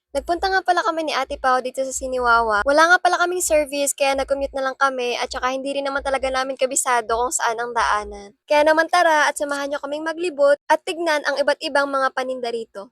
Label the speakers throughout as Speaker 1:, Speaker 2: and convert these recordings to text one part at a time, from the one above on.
Speaker 1: Nagpunta nga pala kami ni Ate Pao dito sa Siniwawa. Wala nga pala kaming service kaya nag-commute na lang kami at saka hindi rin naman talaga namin kabisado kung saan ang daanan. Kaya naman tara at samahan niyo kaming maglibot at tignan ang iba't ibang mga paninda rito.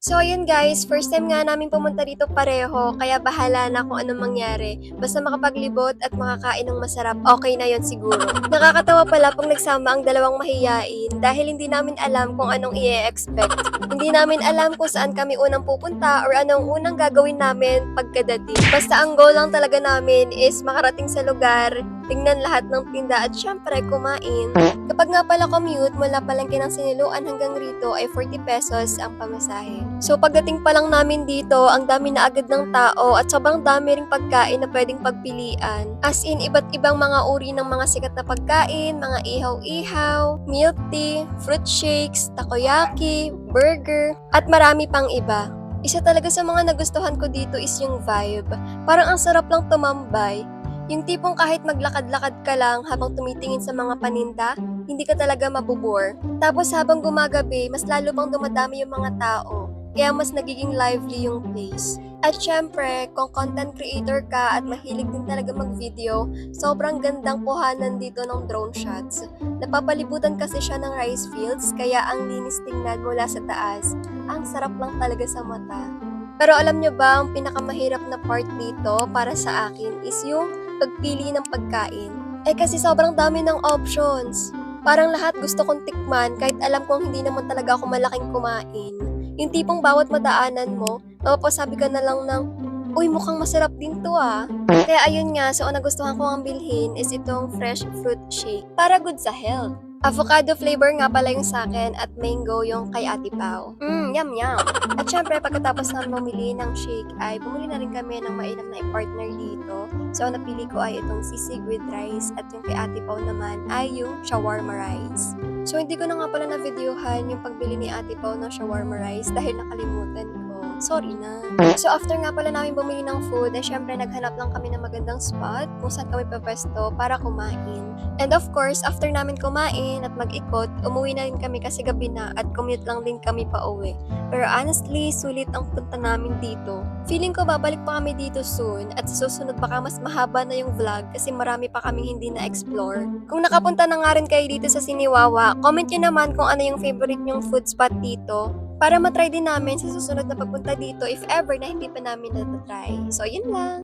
Speaker 1: So ayun guys, first time nga namin pumunta dito pareho, kaya bahala na kung anong mangyari. Basta makapaglibot at makakain ng masarap, okay na yon siguro. Nakakatawa pala pag nagsama ang dalawang mahiyain dahil hindi namin alam kung anong i-expect. Hindi namin alam kung saan kami unang pupunta or anong unang gagawin namin pagkadating. Basta ang goal lang talaga namin is makarating sa lugar, tingnan lahat ng tinda at syempre kumain. Kapag nga pala commute mula Palengke ng Siniluan hanggang rito ay 40 pesos ang pamasahe. So pagdating pa lang namin dito, ang dami na agad ng tao at sobrang dami ring pagkain na pwedeng pagpilian. As in, iba't ibang mga uri ng mga sikat na pagkain, mga ihaw-ihaw, milk tea, fruit shakes, takoyaki, burger, at marami pang iba. Isa talaga sa mga nagustuhan ko dito is yung vibe. Parang ang sarap lang tumambay. Yung tipong kahit maglakad-lakad ka lang habang tumitingin sa mga paninda, hindi ka talaga mabubore. Tapos habang gumagabi, mas lalo pang dumadami yung mga tao. Kaya mas nagiging lively yung place. At syempre, kung content creator ka at mahilig din talaga mag-video, sobrang gandang kuhanan dito ng drone shots. Napapalibutan kasi siya ng rice fields, kaya ang linis tingnan mula sa taas. Ang sarap lang talaga sa mata. Pero alam nyo ba, ang pinakamahirap na part dito para sa akin is yung pagpili ng pagkain. Kasi sobrang dami ng options. Parang lahat gusto kong tikman kahit alam kong hindi naman talaga ako malaking kumain. Yung tipong bawat madaanan mo, mapapasabi ka na lang ng, uy, mukhang masarap din to ah. Kaya ayun nga, so ang nagustuhan ko ang bilhin is itong fresh fruit shake para good sa health. Avocado flavor nga pala yung sa akin at mango yung kay Ate Pao. Yum yum! At syempre, pagkatapos na bumili ng shake ay bumili na rin kami ng mainam na partner dito. So, ang napili ko ay itong sisig with rice at yung kay Ate Pao naman ay yung shawarma rice. So, hindi ko na nga pala na-videohan yung pagbili ni Ate Pao ng shawarma rice dahil nakalimutan ko. Sorry na. So, after nga pala namin bumili ng food, ay syempre naghanap lang kami ng magandang spot kung saan kami papesto para kumain. And of course, after namin kumain at mag-ikot, umuwi na rin kami kasi gabi na at commute lang din kami pa uwi. Pero honestly, sulit ang punta namin dito. Feeling ko babalik pa kami dito soon at susunod baka mas mahaba na yung vlog kasi marami pa kaming hindi na-explore. Kung nakapunta na nga rin kayo dito sa Siniwawa, comment nyo naman kung ano yung favorite nyong food spot dito para matry din namin sa susunod na pagpunta dito if ever na hindi pa namin natatry. So, yun lang!